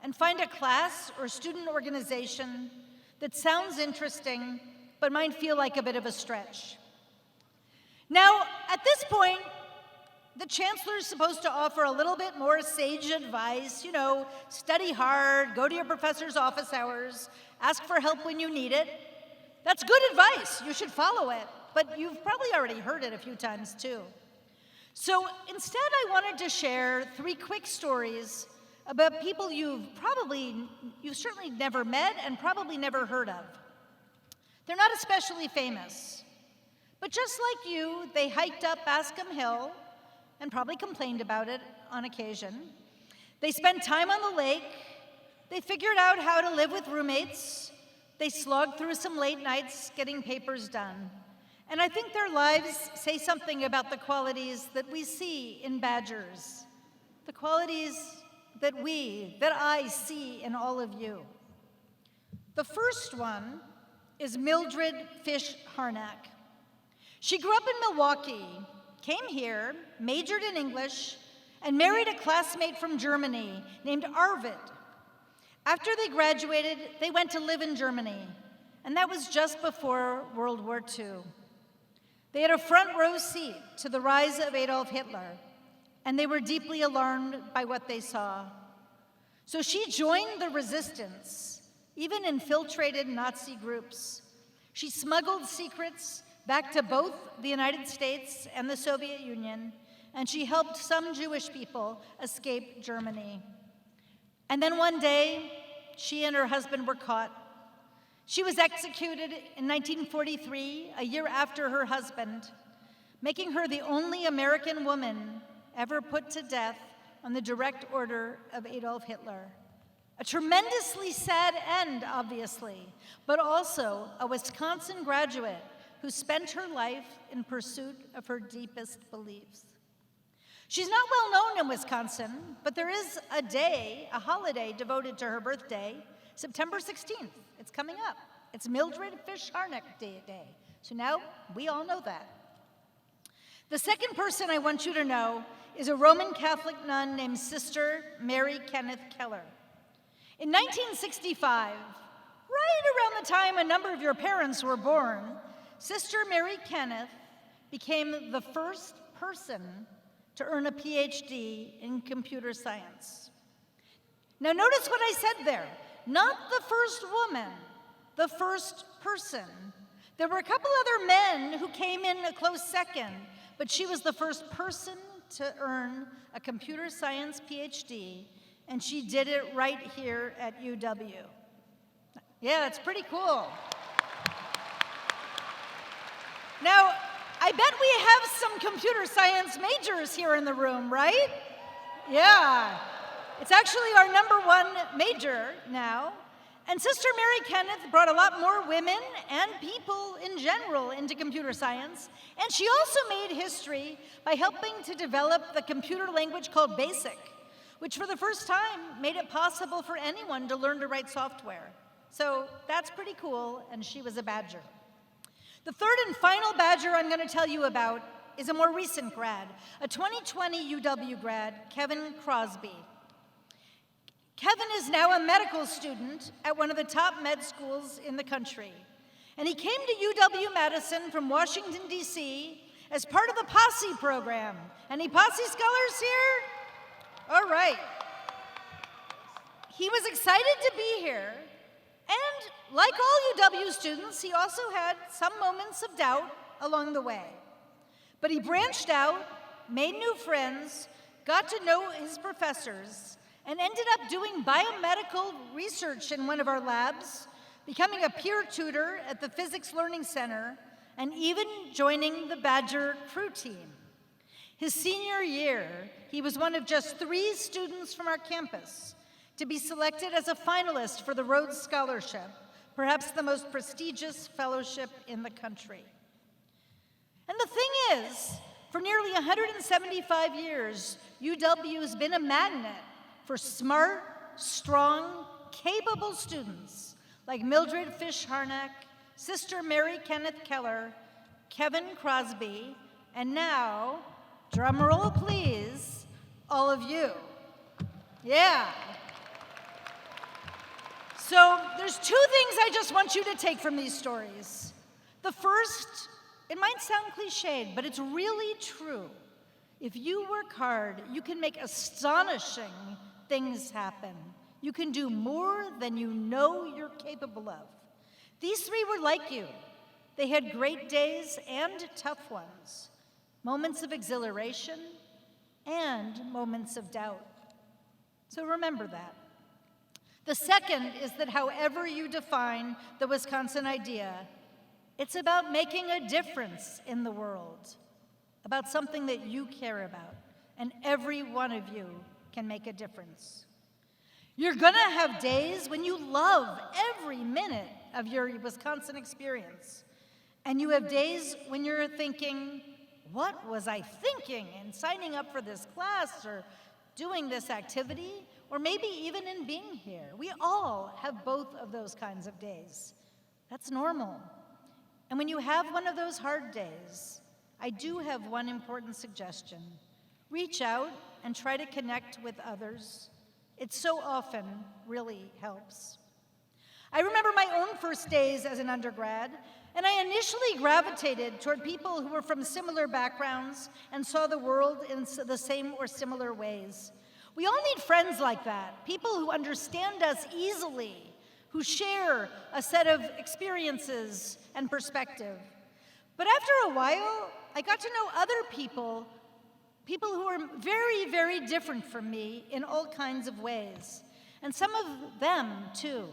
and find a class or student organization that sounds interesting but might feel like a bit of a stretch. Now, at this point, the chancellor is supposed to offer a little bit more sage advice, you know, study hard, go to your professor's office hours, ask for help when you need it. That's good advice, you should follow it, but you've probably already heard it a few times too. So instead I wanted to share 3 quick stories about people you've certainly never met and probably never heard of. They're not especially famous, but just like you, they hiked up Bascom Hill and probably complained about it on occasion. They spent time on the lake. They figured out how to live with roommates. They slogged through some late nights getting papers done. And I think their lives say something about the qualities that we see in Badgers, the qualities that I see in all of you. The first one is Mildred Fish Harnack. She grew up in Milwaukee, came here, majored in English, and married a classmate from Germany named Arvid. After they graduated, they went to live in Germany, and that was just before World War II. They had a front row seat to the rise of Adolf Hitler, and they were deeply alarmed by what they saw. So she joined the resistance, even infiltrated Nazi groups. She smuggled secrets back to both the United States and the Soviet Union, and she helped some Jewish people escape Germany. And then one day, she and her husband were caught. She was executed in 1943, a year after her husband, making her the only American woman ever put to death on the direct order of Adolf Hitler. A tremendously sad end, obviously, but also a Wisconsin graduate who spent her life in pursuit of her deepest beliefs. She's not well known in Wisconsin, but there is a holiday devoted to her birthday, September 16th. It's coming up. It's Mildred Fish Harnack Day. So now we all know that. The second person I want you to know is a Roman Catholic nun named Sister Mary Kenneth Keller. In 1965, right around the time a number of your parents were born, Sister Mary Kenneth became the first person to earn a PhD in computer science. Now notice what I said there. Not the first woman, the first person. There were a couple other men who came in a close second, but she was the first person to earn a computer science PhD, and she did it right here at UW. Yeah, that's pretty cool. Now, I bet we have some computer science majors here in the room, right? Yeah. It's actually our #1 major now. And Sister Mary Kenneth brought a lot more women and people in general into computer science. And she also made history by helping to develop the computer language called BASIC, which for the first time made it possible for anyone to learn to write software. So that's pretty cool, and she was a Badger. The third and final Badger I'm going to tell you about is a more recent grad, a 2020 UW grad, Kevin Crosby. Kevin is now a medical student at one of the top med schools in the country. And he came to UW-Madison from Washington, D.C. as part of the Posse program. Any Posse scholars here? All right. He was excited to be here. And like all UW students, he also had some moments of doubt along the way. But he branched out, made new friends, got to know his professors, and ended up doing biomedical research in one of our labs, becoming a peer tutor at the Physics Learning Center, and even joining the Badger crew team. His senior year, he was one of just 3 students from our campus to be selected as a finalist for the Rhodes Scholarship, perhaps the most prestigious fellowship in the country. And the thing is, for nearly 175 years, UW has been a magnet for smart, strong, capable students like Mildred Fish Harnack, Sister Mary Kenneth Keller, Kevin Crosby, and now, drum roll please, all of you. Yeah. So there's 2 things I just want you to take from these stories. The first, it might sound cliched, but it's really true. If you work hard, you can make astonishing things happen. You can do more than you know you're capable of. These three were like you. They had great days and tough ones, moments of exhilaration and moments of doubt. So remember that. The second is that however you define the Wisconsin idea, it's about making a difference in the world, about something that you care about, and every one of you can make a difference. You're gonna have days when you love every minute of your Wisconsin experience, and you have days when you're thinking, what was I thinking in signing up for this class or doing this activity, or maybe even in being here? We all have both of those kinds of days. That's normal. And when you have one of those hard days, I do have one important suggestion. Reach out and try to connect with others. It so often really helps. I remember my own first days as an undergrad, and I initially gravitated toward people who were from similar backgrounds and saw the world in the same or similar ways. We all need friends like that, people who understand us easily, who share a set of experiences and perspective. But after a while, I got to know other people who were very, very different from me in all kinds of ways. And some of them, too,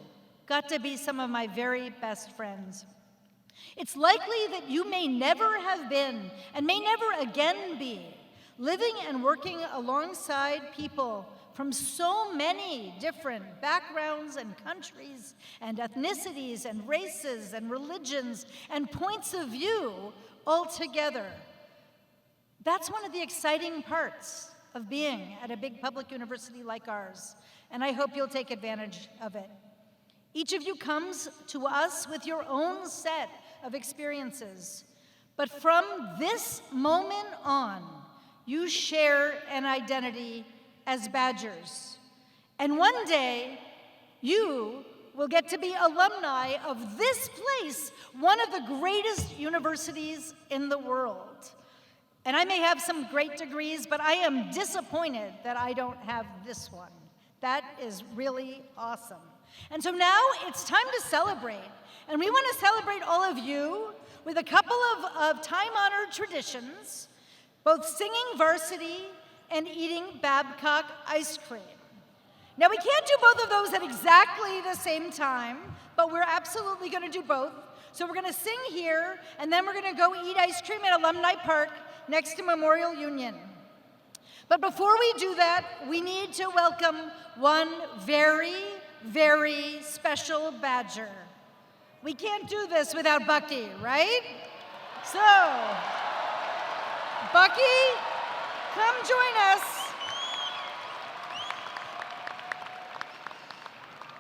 got to be some of my very best friends. It's likely that you may never have been, and may never again be, living and working alongside people from so many different backgrounds and countries and ethnicities and races and religions and points of view all together. That's one of the exciting parts of being at a big public university like ours, and I hope you'll take advantage of it. Each of you comes to us with your own set of experiences, but from this moment on, you share an identity as Badgers. And one day, you will get to be alumni of this place, one of the greatest universities in the world. And I may have some great degrees, but I am disappointed that I don't have this one. That is really awesome. And so now it's time to celebrate. And we want to celebrate all of you with a couple of time-honored traditions, both singing varsity and eating Babcock ice cream. Now, we can't do both of those at exactly the same time, but we're absolutely going to do both. So we're going to sing here, and then we're going to go eat ice cream at Alumni Park next to Memorial Union. But before we do that, we need to welcome one very, very special Badger. We can't do this without Bucky, right? So, Bucky, come join us.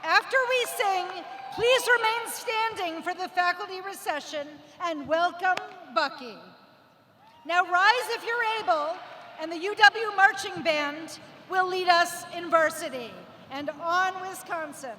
After we sing, please remain standing for the faculty recession and welcome Bucky. Now rise if you're able, and the UW Marching Band will lead us in varsity. And on Wisconsin.